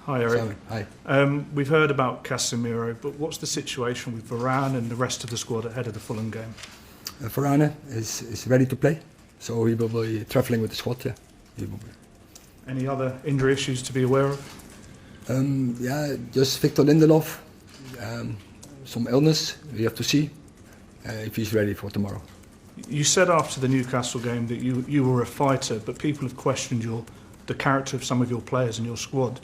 Hi, Erik. Sorry. Hi. We've heard about Casemiro, but what's the situation with Varane and the rest of the squad ahead of the Fulham game? Varane is ready to play, so he will be travelling with the squad. Yeah. He will be. Any other injury issues to be aware of? Yeah, just Victor Lindelof. Some illness. We have to see if he's ready for tomorrow. You said after the Newcastle game that you were a fighter, but people have questioned the character of some of your players in your squad.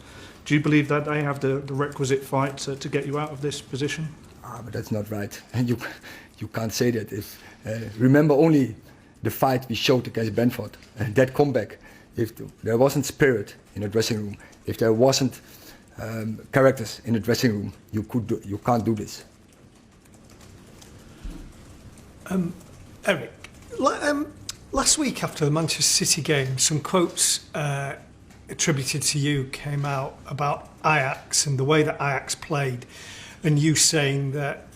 Do you believe that they have the requisite fight to get you out of this position? But that's not right. And you can't say that. Remember only the fight we showed against Brentford. That comeback. If there wasn't spirit in the dressing room, if there wasn't characters in the dressing room, you can't do this. Erik, last week after the Manchester City game, some quotes attributed to you came out about Ajax and the way that Ajax played, and you saying that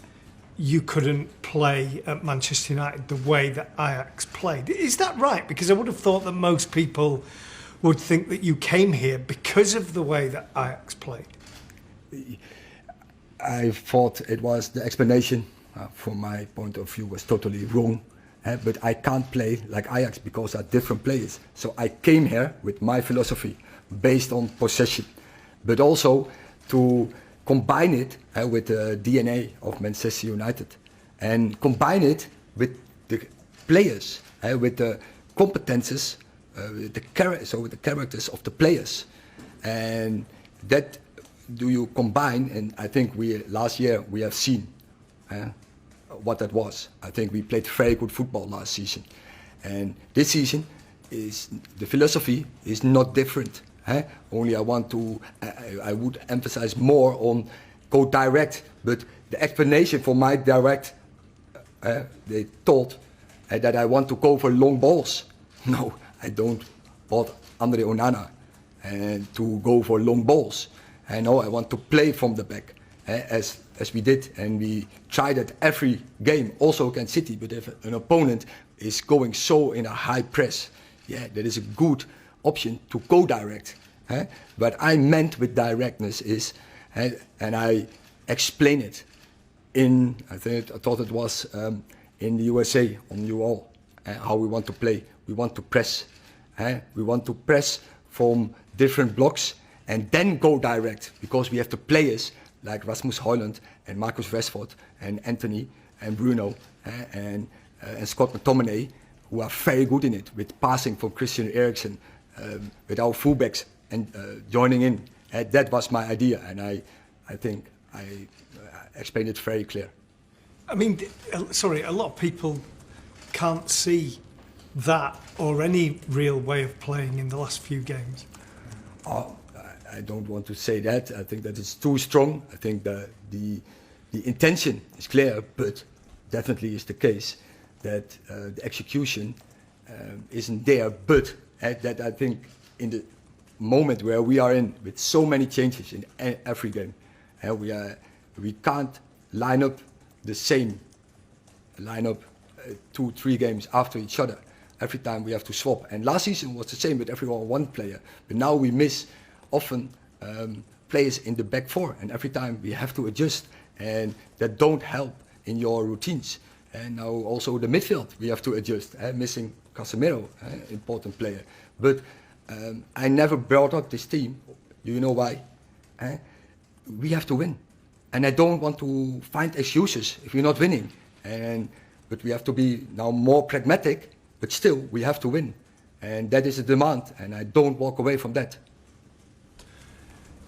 you couldn't play at Manchester United the way that Ajax played. Is that right? Because I would have thought that most people would think that you came here because of the way that Ajax played. I thought it was the explanation from my point of view was totally wrong. But I can't play like Ajax because they're different players. So I came here with my philosophy based on possession, but also to combine it with the DNA of Manchester United and combine it with the players, with the competences, with the characters of the players. And that do you combine, and I think last year we have seen what that was. I think we played very good football last season. And this season, the philosophy is not different. Only I would emphasize more on go direct, but the explanation for my direct, they thought that I want to go for long balls. No, I don't want Andre Onana and to go for long balls. No, I want to play from the back, as we did, and we tried it every game, also against City. But if an opponent is going so in a high press, yeah, that is a good option to go direct. But I meant with directness is, and I explain it I thought it was in the USA on you all, how we want to play. We want to press. We want to press from different blocks and then go direct, because we have the players like Rasmus Højlund and Marcus Rashford and Anthony and Bruno and Scott McTominay, who are very good in it, with passing from Christian Eriksen, with our fullbacks and joining in. That was my idea, and I think I explained it very clear. I mean, sorry, a lot of people can't see that or any real way of playing in the last few games. I don't want to say that. I think that it's too strong. I think the intention is clear, but definitely is the case that the execution isn't there. But that I think in the moment where we are in, with so many changes in every game, we can't line up the same lineup 2-3 games after each other. Every time we have to swap. And last season was the same with everyone one player. But now we miss often players in the back four, and every time we have to adjust, and that don't help in your routines. And now also the midfield we have to adjust, missing Casemiro, important player. But I never brought up this team. You know why? We have to win, and I don't want to find excuses if we're not winning. But we have to be now more pragmatic. But still, we have to win, and that is a demand, and I don't walk away from that.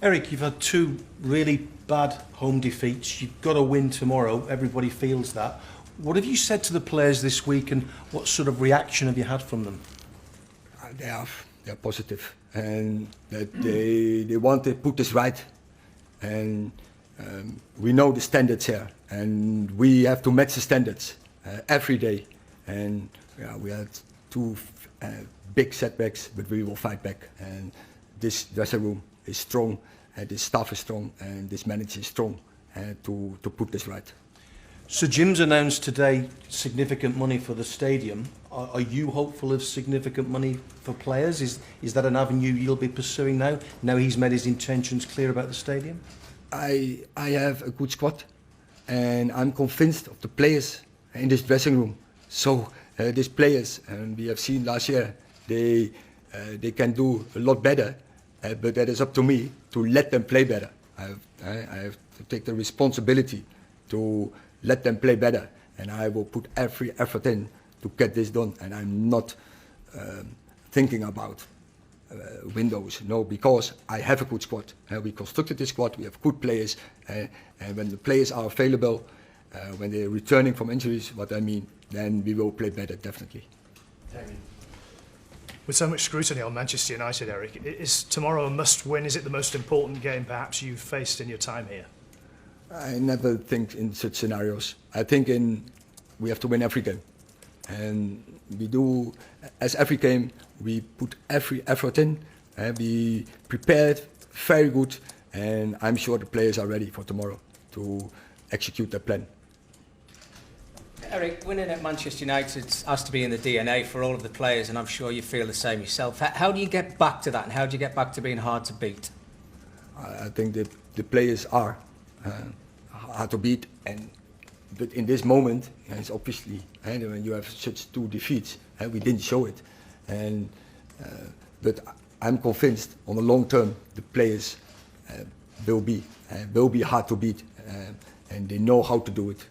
Erik, you've had 2 really bad home defeats. You've got to win tomorrow. Everybody feels that. What have you said to the players this week, and what sort of reaction have you had from them? They are positive, and that they want to put this right. And we know the standards here, and we have to match the standards every day. And we had 2 big setbacks, but we will fight back. And this dressing room is strong, this staff is strong, and this manager is strong to put this right. So Jim's announced today significant money for the stadium. Are you hopeful of significant money for players? Is that an avenue you'll be pursuing now? Now he's made his intentions clear about the stadium? I have a good squad, and I'm convinced of the players in this dressing room. So these players, and we have seen last year, they can do a lot better, but that is up to me to let them play better. I have to take the responsibility to let them play better, and I will put every effort in to get this done. And I'm not thinking about windows, no, because I have a good squad. We constructed this squad, we have good players, and when the players are available, when they're returning from injuries, what I mean, then we will play better, definitely. With so much scrutiny on Manchester United, Erik, is tomorrow a must-win? Is it the most important game perhaps you've faced in your time here? I never think in such scenarios. I think we have to win every game. And we do, as every game, we put every effort in. We prepared very good, and I'm sure the players are ready for tomorrow to execute their plan. Erik, winning at Manchester United has to be in the DNA for all of the players, and I'm sure you feel the same yourself. How do you get back to that, and how do you get back to being hard to beat? I think the players are hard to beat, but in this moment, it's obviously when you have such two defeats, we didn't show it, but I'm convinced on the long term the players will be hard to beat, and they know how to do it.